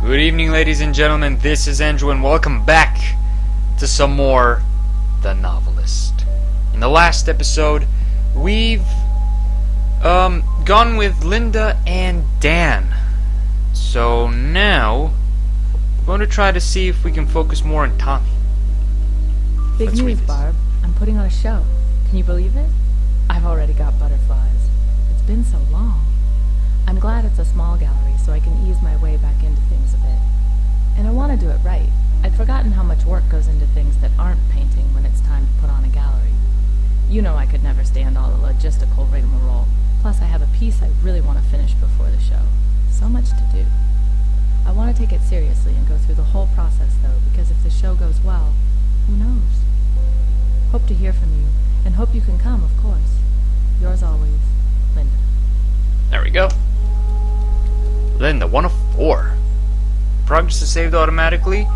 Good evening, ladies and gentlemen. This is Andrew, and welcome back to some more The Novelist. In the last episode, we've gone with Linda and Dan. So now, we're going to try to see if we can focus more on Tommy. Big Let's news, Barb. I'm putting on a show. Can you believe it? I've already got butterflies. It's been so long. I'm glad it's a small gallery so I can ease my way back into things a bit. And I want to do it right. I'd forgotten how much work goes into things that aren't painting when it's time to put on a gallery. You know I could never stand all the logistical rigmarole. Plus I have a piece I really want to finish before the show. So much to do. I want to take it seriously and go through the whole process though, because if the show goes well, who knows? Hope to hear from you, and hope you can come, of course. Yours always, Linda. There we go. Linda, 1 of 4. Progress is saved automatically.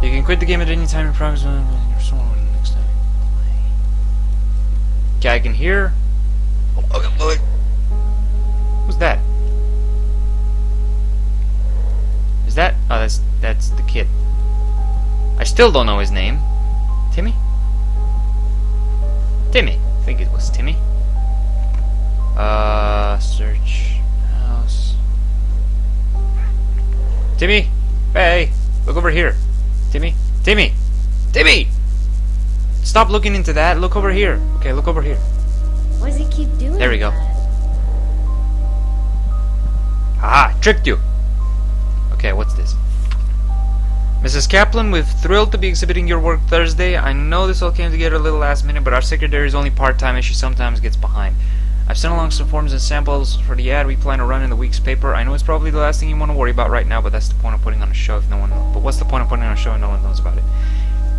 You can quit the game at any time in progress. Next time. Okay, I can hear. Oh, who's that? Is that? Oh, that's the kid. I still don't know his name. Timmy? Timmy. I think it was Timmy. Search house. Timmy! Hey! Look over here. Timmy! Timmy! Timmy! Stop looking into that. Look over here. Okay, look over here. Why does he keep doing that? There we go. Aha! Tricked you! Okay, what's this? Mrs. Kaplan, we're thrilled to be exhibiting your work Thursday. I know this all came together a little last minute, but our secretary is only part-time and she sometimes gets behind. I've sent along some forms and samples for the ad we plan to run in the week's paper. I know it's probably the last thing you want to worry about right now, but that's the point of putting on a show if no one knows. But what's the point of putting on a show if no one knows about it?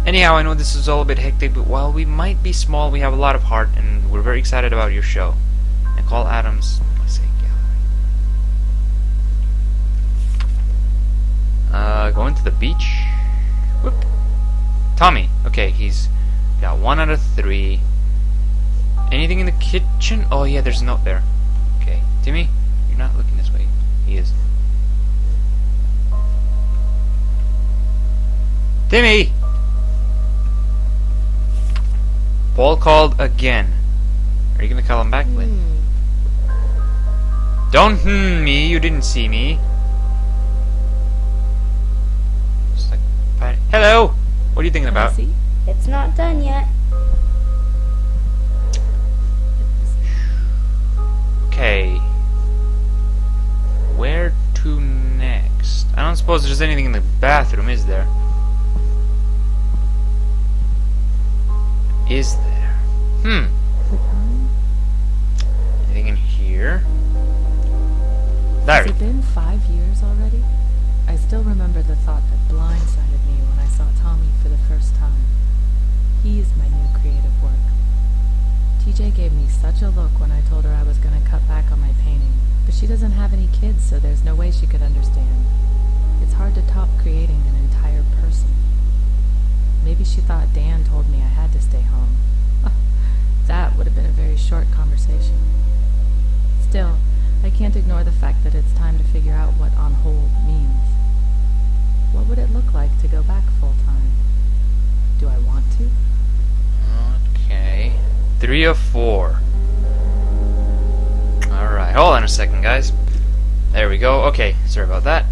Anyhow, I know this is all a bit hectic, but while we might be small, we have a lot of heart, and we're very excited about your show. Nicole Adams, gallery. Going to the beach. Whoop. Tommy. Okay, he's got 1 out of 3. Anything in the kitchen? Oh yeah, there's a note there. Okay, Timmy, you're not looking this way. He is. Timmy! Paul called again. Are you gonna call him back, Lynn? Don't me, you didn't see me. Just like, hello! What are you thinking about? It's not done yet. Okay. Where to next? I don't suppose there's anything in the bathroom, is there? Is there? Anything in here? Has it been 5 years already? I still remember the thought that blindsided me when I saw Tommy for the first time. He's my new creative work. TJ gave me such a look when I told her I was going to cut back on my painting, but she doesn't have any kids, so there's no way she could understand. It's hard to top creating an entire person. Maybe she thought Dan told me I had to stay home. That would have been a very short conversation. Still, I can't ignore the fact that it's time to figure out what on hold means. What would it look like to go back full-time? Do I want to? Okay. 3 of 4. Alright, hold on a second, guys. There we go. Okay, sorry about that.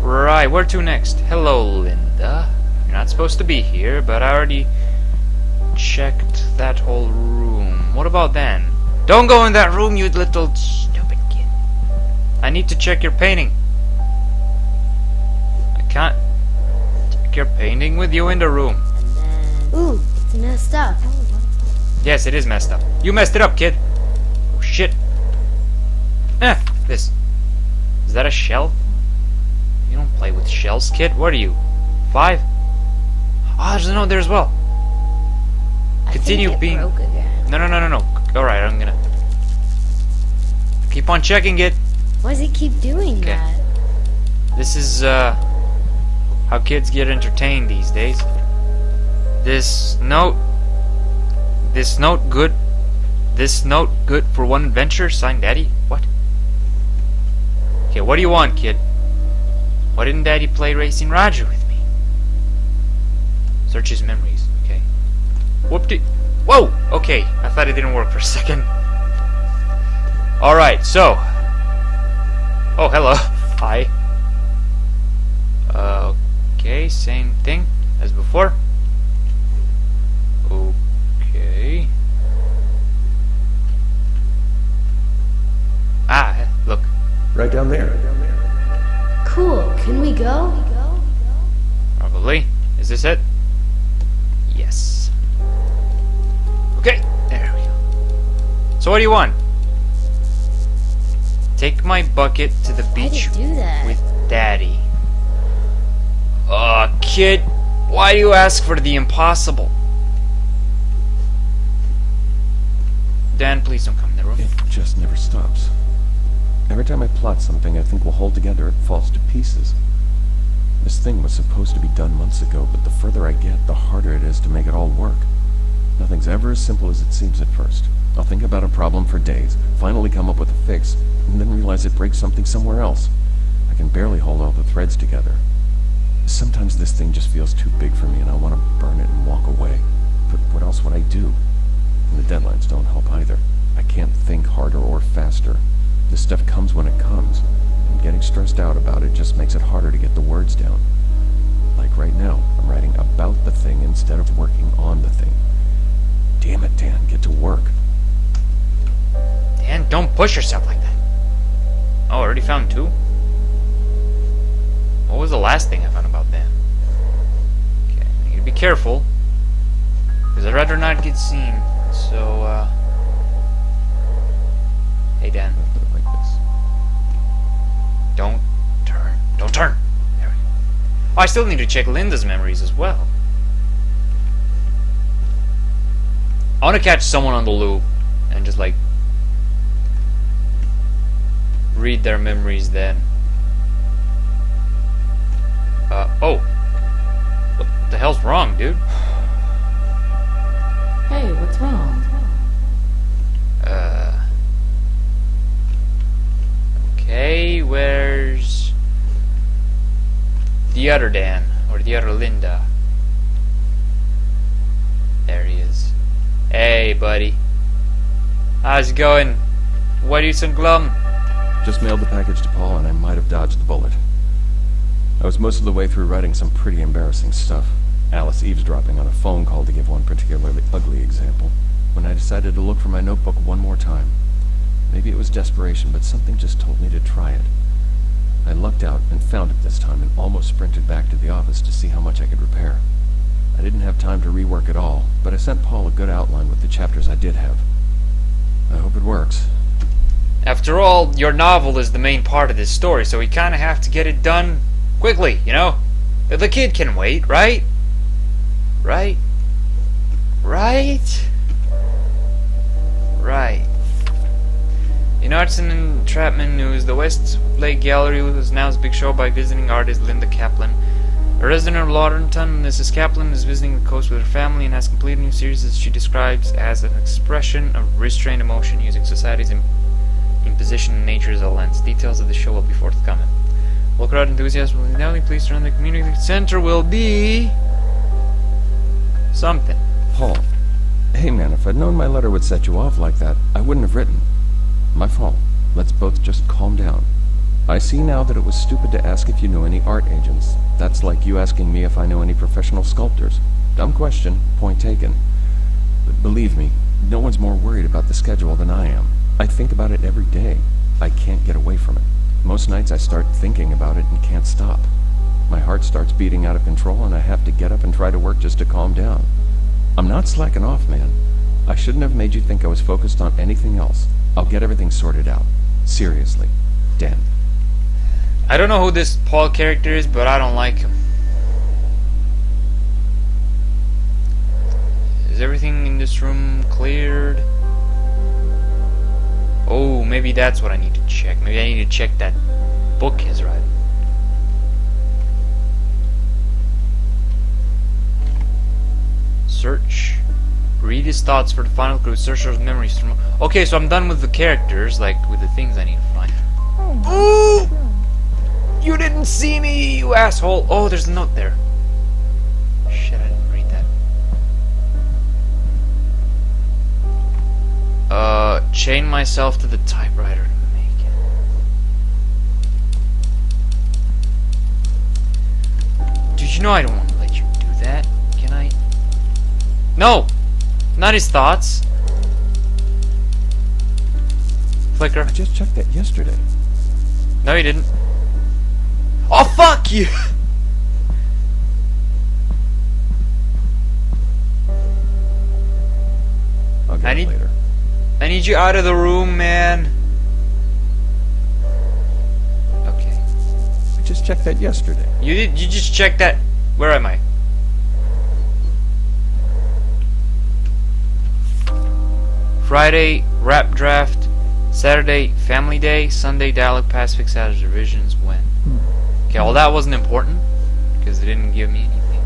Right, where to next? Hello, Linda. You're not supposed to be here, but I already checked that whole room. What about then? Don't go in that room, you little stupid kid. I need to check your painting. I can't check your painting with you in the room. And then... Ooh, it's messed up. Yes, it is messed up. You messed it up, kid. Oh, shit. This. Is that a shell? You don't play with shells, kid. What are you? 5? Ah, there's a note there as well. Continue being... broke again. No. Alright, I'm gonna... keep on checking it. Why does he keep doing that? This is, how kids get entertained these days. This note good for one adventure, signed Daddy? What? Okay, what do you want, kid? Why didn't Daddy play Racing Roger with me? Search his memories. Okay. Whoop-de... Whoa! Okay, I thought it didn't work for a second. Alright, so... Oh, hello. Hi. Okay, same thing as before. Okay. Ah, look. Right down there. Cool. Can we go? Probably. Is this it? Yes. Okay, there we go. So what do you want? Take my bucket to the beach do that? with Daddy. Kid, why do you ask for the impossible? Dan, please don't come in the room. It just never stops. Every time I plot something I think will hold together, it falls to pieces. This thing was supposed to be done months ago, but the further I get, the harder it is to make it all work. Nothing's ever as simple as it seems at first. I'll think about a problem for days, finally come up with a fix, and then realize it breaks something somewhere else. I can barely hold all the threads together. Sometimes this thing just feels too big for me and I want to burn it and walk away. But what else would I do? And the deadlines don't help either. I can't think harder or faster. This stuff comes when it comes, and getting stressed out about it just makes it harder to get the words down. Like right now, I'm writing about the thing instead of working on the thing. Damn it, Dan, get to work. Dan, don't push yourself like that. Oh, I already found two? What was the last thing I found about Dan? Okay, I need to be careful, because I'd rather not get seen, so, Hey, Dan. I'll put it like this. Don't turn. Don't turn! There we go. Oh, I still need to check Linda's memories as well. I want to catch someone on the loop and just, like, read their memories then. Oh. What the hell's wrong, dude? Hey, what's wrong? Okay, where's the other Dan? Or the other Linda? There he is. Hey, buddy. How's it going? Why are you so glum? Just mailed the package to Paul and I might have dodged the bullet. I was most of the way through writing some pretty embarrassing stuff. Alice eavesdropping on a phone call to give one particularly ugly example, when I decided to look for my notebook one more time. Maybe it was desperation, but something just told me to try it. I lucked out and found it this time and almost sprinted back to the office to see how much I could repair. I didn't have time to rework it all, but I sent Paul a good outline with the chapters I did have. I hope it works. After all, your novel is the main part of this story, so we kind of have to get it done quickly, you know? The kid can wait, right? Right? Right? Right. In Arts and Entrapment News, the West Lake Gallery was announced a big show by visiting artist Linda Kaplan. A resident of Lauderton, Mrs. Kaplan is visiting the coast with her family and has completed a new series that she describes as an expression of restrained emotion using society's imposition and nature as a lens. Details of the show will be forthcoming. Local art enthusiasts will be now pleased to run the community center will be something. Paul, hey man, if I'd known my letter would set you off like that, I wouldn't have written. My fault. Let's both just calm down. I see now that it was stupid to ask if you knew any art agents. That's like you asking me if I know any professional sculptors. Dumb question, point taken. But believe me, no one's more worried about the schedule than I am. I think about it every day. I can't get away from it. Most nights I start thinking about it and can't stop. My heart starts beating out of control and I have to get up and try to work just to calm down. I'm not slacking off, man. I shouldn't have made you think I was focused on anything else. I'll get everything sorted out. Seriously. Dan. I don't know who this Paul character is, but I don't like him. Is everything in this room cleared? Oh, maybe that's what I need to check. Maybe I need to check that book he's writing. Search. Read his thoughts for the final clue. Search those memories from... Okay, so I'm done with the characters, like with the things I need to find. Ooh! didn't see me, you asshole! Oh, there's a note there. Shit, I didn't read that. Chain myself to the typewriter to make it. Dude, you know I don't want to let you do that. Can I? No! Not his thoughts. Flicker. I just checked that yesterday. No, you didn't. Oh, fuck you! I'll get it later. I need you out of the room, man. Okay. I just checked that yesterday. You just checked that. Where am I? Friday, rap draft. Saturday, family day. Sunday, dialogue pass, fixed hours, revisions, when? Okay, well that wasn't important because they didn't give me anything.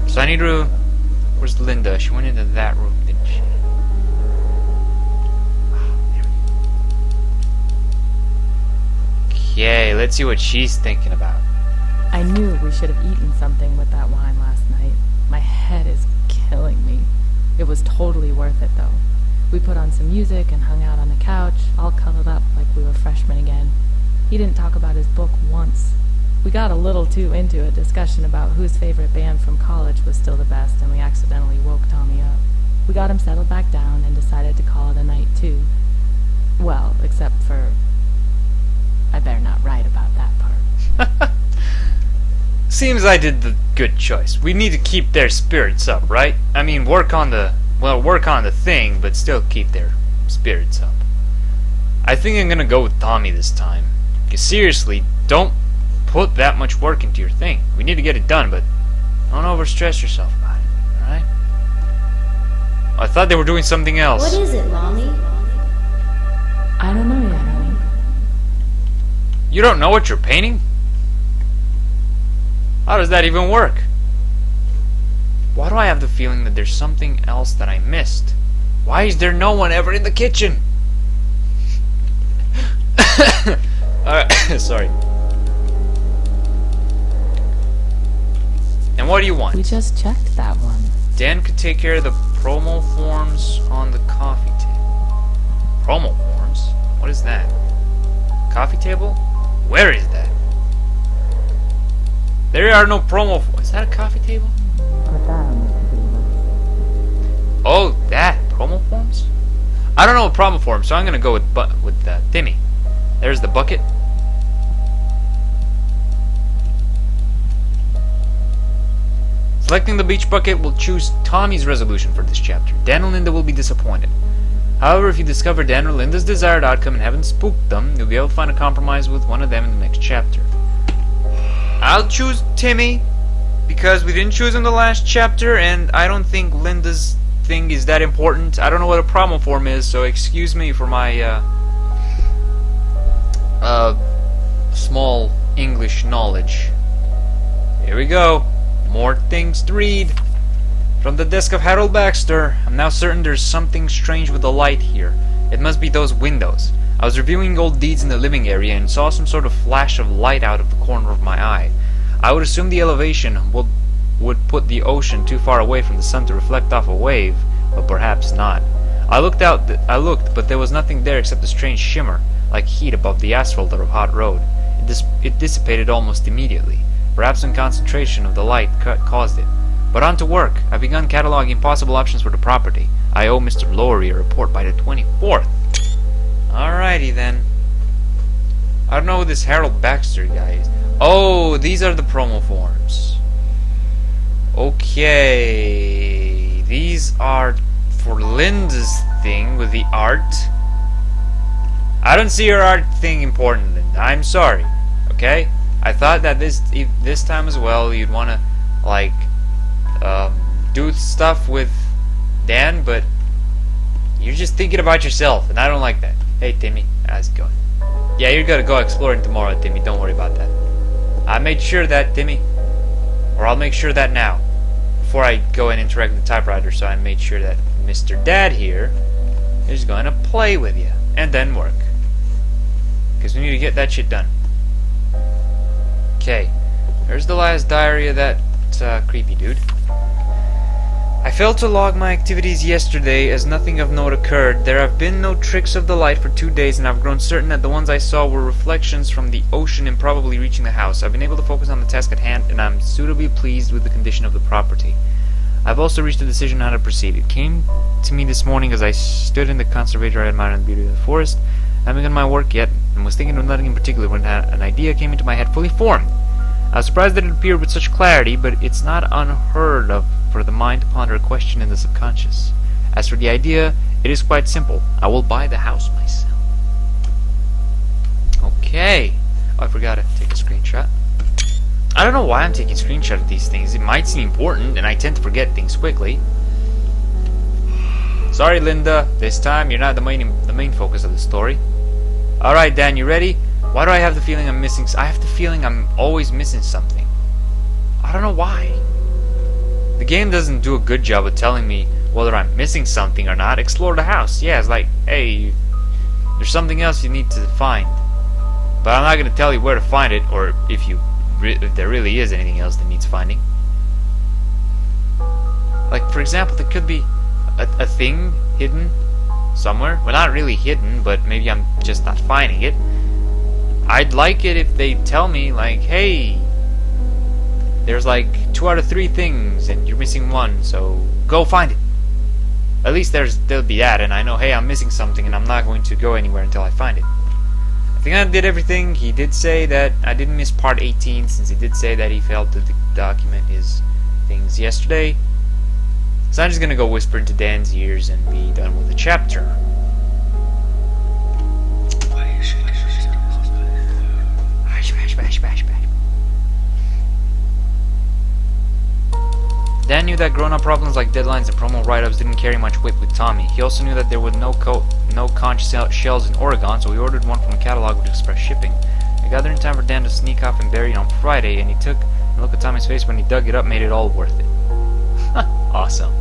So I need to... Where's Linda? She went into that room, didn't she? Okay, let's see what she's thinking about. I knew we should have eaten something with that wine last night. My head is killing me. It was totally worth it, though. We put on some music and hung out on the couch, all cuddled up like we were freshmen again. He didn't talk about his book once. We got a little too into a discussion about whose favorite band from college was still the best, and we accidentally woke Tommy up. We got him settled back down and decided to call it a night, too. Well, except for... I better not write about that part. Seems I did the good choice. We need to keep their spirits up, right? I mean, work on the thing, but still keep their spirits up. I think I'm gonna go with Tommy this time. Because seriously, don't put that much work into your thing. We need to get it done, but don't overstress yourself about it, alright? I thought they were doing something else. What is it, Mommy? I don't know yet, honey. You don't know what you're painting? How does that even work? Why do I have the feeling that there's something else that I missed? Why is there no one ever in the kitchen? Alright, sorry. And what do you want? We just checked that one. Dan could take care of the promo forms on the coffee table. Promo forms? What is that? Coffee table? Where is that? There are no promo forms. Is that a coffee table? Put that on the to-do list. Oh, that promo forms? I don't know what promo forms, so I'm gonna go with Timmy. There's the bucket. Selecting the beach bucket will choose Tommy's resolution for this chapter. Dan and Linda will be disappointed. However, if you discover Dan or Linda's desired outcome and haven't spooked them, you'll be able to find a compromise with one of them in the next chapter. I'll choose Timmy, because we didn't choose him the last chapter, and I don't think Linda's thing is that important. I don't know what a promo form is, so excuse me for my small English knowledge. Here we go. More things to read. From the desk of Harold Baxter. I'm now certain there's something strange with the light here. It must be those windows. I was reviewing old deeds in the living area and saw some sort of flash of light out of the corner of my eye. I would assume the elevation would put the ocean too far away from the sun to reflect off a wave, but perhaps not. I looked, but there was nothing there except a strange shimmer, like heat above the asphalt of a hot road. It dissipated almost immediately. Perhaps some concentration of the light caused it. But on to work. I've begun cataloging possible options for the property. I owe Mr. Lowry a report by the 24th. Alrighty then. I don't know who this Harold Baxter guy is. Oh, these are the promo forms. Okay. These are for Linda's thing with the art. I don't see your art thing important, Linda. I'm sorry. Okay? I thought that this time as well you'd want to, like, do stuff with Dan, but you're just thinking about yourself, and I don't like that. Hey, Timmy, how's it going? Yeah, you're gonna go exploring tomorrow, Timmy. Don't worry about that. I made sure that, Timmy. Or I'll make sure that now. Before I go and interact with the typewriter, so I made sure that Mr. Dad here is gonna play with you. And then work. Because we need to get that shit done. Okay, here's the last diary of that creepy dude. I failed to log my activities yesterday as nothing of note occurred. There have been no tricks of the light for 2 days, and I've grown certain that the ones I saw were reflections from the ocean improbably reaching the house. I've been able to focus on the task at hand, and I'm suitably pleased with the condition of the property. I've also reached a decision on how to proceed. It came to me this morning as I stood in the conservatory admiring the beauty of the forest. I haven't begun my work yet, and was thinking of nothing in particular when an idea came into my head fully formed. I was surprised that it appeared with such clarity, but it's not unheard of for the mind to ponder a question in the subconscious. As for the idea, it is quite simple. I will buy the house myself. Okay. Oh, I forgot to take a screenshot. I don't know why I'm taking a screenshot of these things. It might seem important, and I tend to forget things quickly. Sorry, Linda. This time, you're not the main focus of the story. Alright, Dan, you ready? Why do I have the feeling I'm missing... I have the feeling I'm always missing something. I don't know why. The game doesn't do a good job of telling me whether I'm missing something or not. Explore the house. Yeah, it's like, hey, there's something else you need to find. But I'm not going to tell you where to find it, or if there really is anything else that needs finding. Like, for example, there could be a thing hidden somewhere. Well, not really hidden, but maybe I'm just not finding it. I'd like it if they tell me, like, hey, there's like 2 out of 3 things and you're missing 1, so go find it. At least there'll be that, and I know, hey, I'm missing something and I'm not going to go anywhere until I find it. I think I did everything. He did say that I didn't miss part 18, since he did say that he failed to document his things yesterday. So I'm just gonna go whisper into Dan's ears and be done with the chapter. Dan knew that grown-up problems like deadlines and promo write-ups didn't carry much weight with Tommy. He also knew that there were no conch shells in Oregon, so he ordered one from a catalog with express shipping. He got there in time for Dan to sneak off and bury it on Friday, and he took a look at Tommy's face when he dug it up, made it all worth it. Awesome.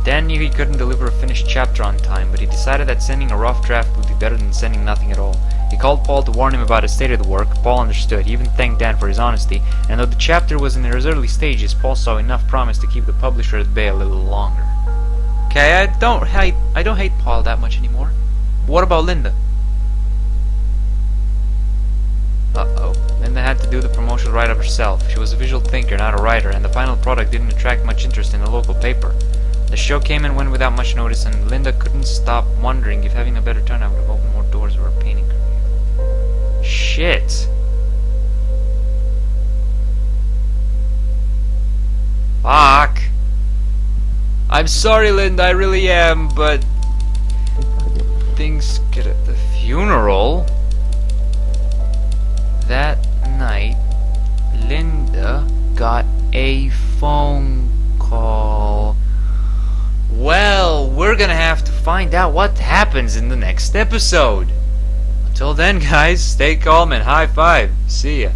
Dan knew he couldn't deliver a finished chapter on time, but he decided that sending a rough draft would be better than sending nothing at all. He called Paul to warn him about the state of the work. Paul understood. He even thanked Dan for his honesty, and though the chapter was in its early stages, Paul saw enough promise to keep the publisher at bay a little longer. Okay, I don't hate Paul that much anymore. But what about Linda? Uh-oh. Linda had to do the promotional write-up herself. She was a visual thinker, not a writer, and the final product didn't attract much interest in the local paper. The show came and went without much notice, and Linda couldn't stop wondering if having a better turnout would have opened more doors for her painting career. Shit. Fuck. I'm sorry, Linda, I really am, but things get at the funeral. That night, Linda got a phone call. Well, we're gonna have to find out what happens in the next episode. Until then, guys, stay calm and high five. See ya.